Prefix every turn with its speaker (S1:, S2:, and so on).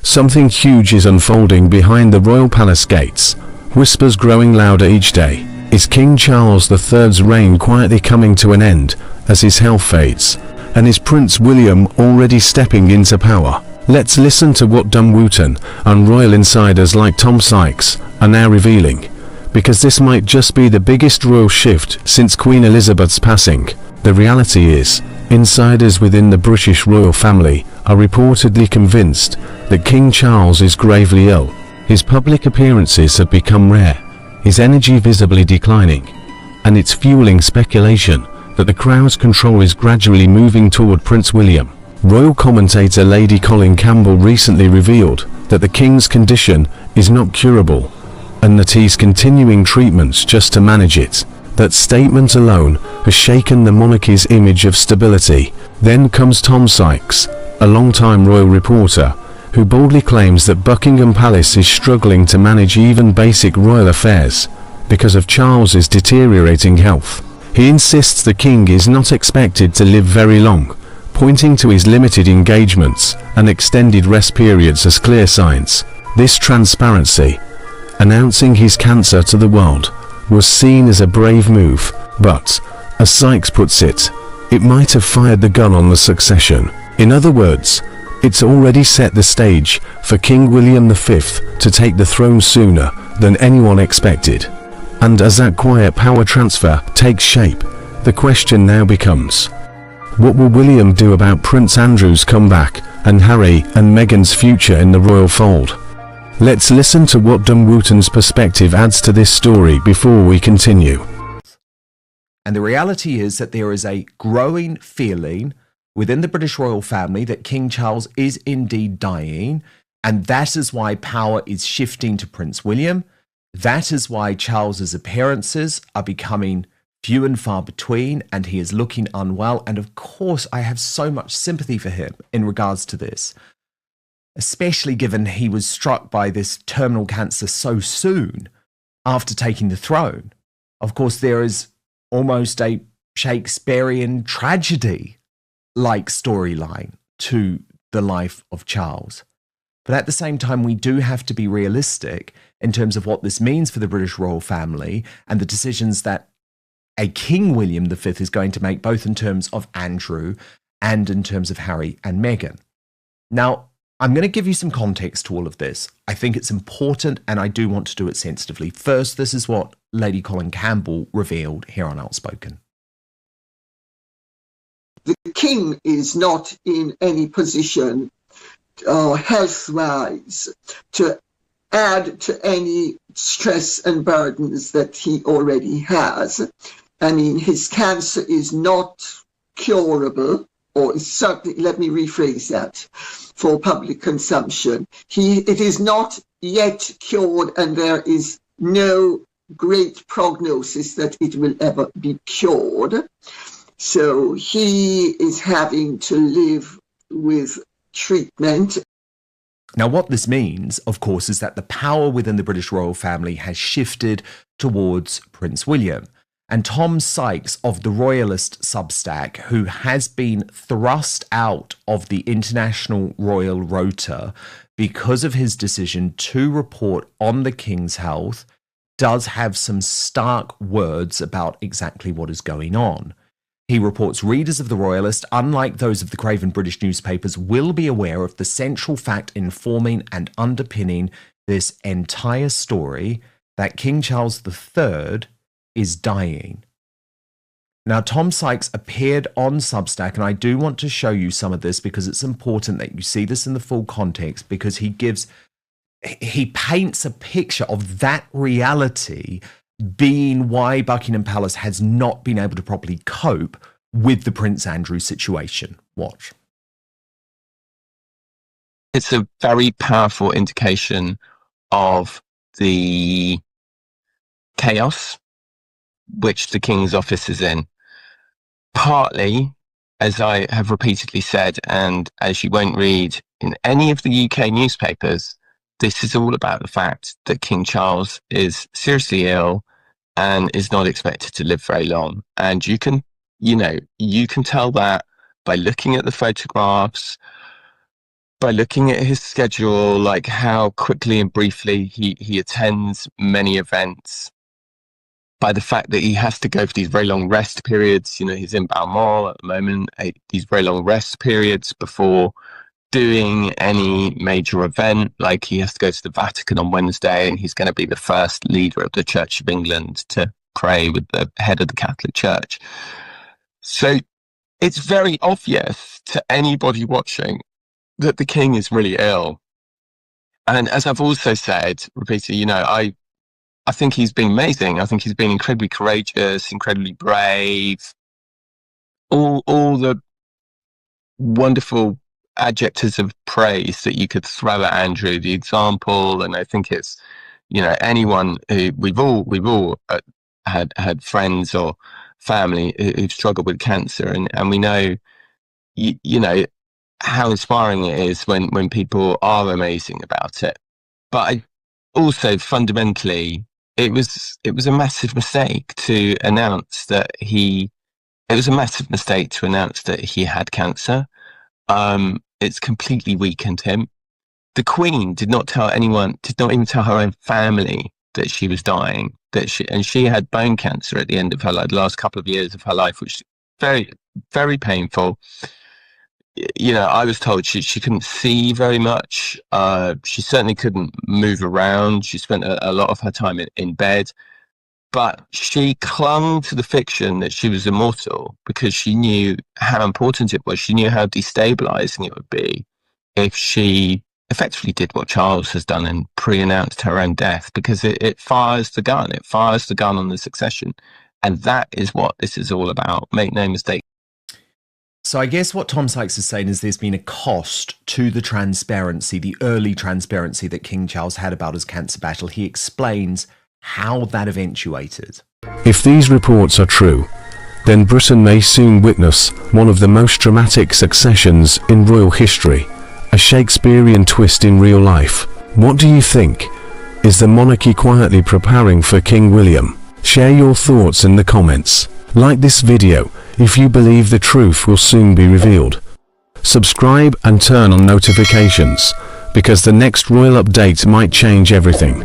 S1: Something huge is unfolding behind the royal palace gates, whispers growing louder each day. Is King Charles III's reign quietly coming to an end as his health fades? And is Prince William already stepping into power? Let's listen to what Dan Wootton and royal insiders like Tom Sykes are now revealing, because this might just be the biggest royal shift since Queen Elizabeth's passing. The reality is, insiders within the British royal family are reportedly convinced that King Charles is gravely ill. His public appearances have become rare, his energy visibly declining, and it's fueling speculation that the Crown's control is gradually moving toward Prince William. Royal commentator Lady Colin Campbell recently revealed that the King's condition is not curable, and that he's continuing treatments just to manage it. That statement alone has shaken the monarchy's image of stability. Then comes Tom Sykes, a long-time royal reporter, who boldly claims that Buckingham Palace is struggling to manage even basic royal affairs because of Charles's deteriorating health. He insists the king is not expected to live very long, pointing to his limited engagements and extended rest periods as clear signs. This transparency, announcing his cancer to the world, was seen as a brave move, but, as Sykes puts it, it might have fired the gun on the succession. In other words, it's already set the stage for King William V to take the throne sooner than anyone expected. And as that quiet power transfer takes shape, the question now becomes, what will William do about Prince Andrew's comeback and Harry and Meghan's future in the royal fold? Let's listen to what Dan Wootton's perspective adds to this story before we continue.
S2: And the reality is that there is a growing feeling within the British royal family that King Charles is indeed dying, and that is why power is shifting to Prince William. That is why Charles's appearances are becoming few and far between, and he is looking unwell. And of course, I have so much sympathy for him in regards to this, especially given he was struck by this terminal cancer so soon after taking the throne. Of course, there is almost a Shakespearean tragedy-like storyline to the life of Charles. But at the same time, we do have to be realistic in terms of what this means for the British royal family and the decisions that a King William V is going to make, both in terms of Andrew and in terms of Harry and Meghan. Now, I'm going to give you some context to all of this. I think it's important, and I do want to do it sensitively. First, this is what Lady Colin Campbell revealed here on Outspoken.
S3: The king is not in any position health-wise to add to any stress and burdens that he already has. I mean, his cancer is not curable, or certainly, let me rephrase that, for public consumption. It is not yet cured, and there is no great prognosis that it will ever be cured. So he is having to live with treatment.
S2: Now, what this means, of course, is that the power within the British royal family has shifted towards Prince William. And Tom Sykes of the Royalist Substack, who has been thrust out of the International Royal Rota because of his decision to report on the King's health, does have some stark words about exactly what is going on. He reports readers of the Royalist, unlike those of the craven British newspapers, will be aware of the central fact informing and underpinning this entire story, that King Charles III is dying. Now, Tom Sykes appeared on Substack, and I do want to show you some of this because it's important that you see this in the full context, because he paints a picture of that reality being why Buckingham Palace has not been able to properly cope with the Prince Andrew situation. Watch.
S4: It's a very powerful indication of the chaos which the King's office is in. Partly, as I have repeatedly said, and as you won't read in any of the UK newspapers, this is all about the fact that King Charles is seriously ill and is not expected to live very long. And you can tell that by looking at the photographs, by looking at his schedule, like how quickly and briefly he attends many events, by the fact that he has to go for these very long rest periods. You know, he's in Balmoral at the moment, these very long rest periods before doing any major event. Like he has to go to the Vatican on Wednesday, and he's going to be the first leader of the Church of England to pray with the head of the Catholic Church. So it's very obvious to anybody watching that the king is really ill. And as I've also said, repeatedly, you know, I think he's been amazing. I think he's been incredibly courageous, incredibly brave, all the wonderful adjectives of praise that you could throw at Andrew, the example. And I think it's, you know, anyone who we've all had friends or family who've struggled with cancer, and we know, you know, how inspiring it is when people are amazing about it. But also fundamentally, it was a massive mistake to announce that he had cancer. It's completely weakened him. The Queen did not even tell her own family that she was dying, and she had bone cancer at the end of her life, the last couple of years of her life, which is very, very painful. You know, I was told she couldn't see very much. She certainly couldn't move around. She spent a lot of her time in bed. But she clung to the fiction that she was immortal because she knew how important it was. She knew how destabilizing it would be if she effectively did what Charles has done and pre-announced her own death, because it fires the gun. It fires the gun on the succession. And that is what this is all about. Make no mistake.
S2: So I guess what Tom Sykes is saying is there's been a cost to the transparency, the early transparency that King Charles had about his cancer battle. He explains how that eventuated.
S1: If these reports are true, then Britain may soon witness one of the most dramatic successions in royal history, a Shakespearean twist in real life. What do you think? Is the monarchy quietly preparing for King William? Share your thoughts in the comments. Like this video if you believe the truth will soon be revealed. Subscribe and turn on notifications, because the next royal update might change everything.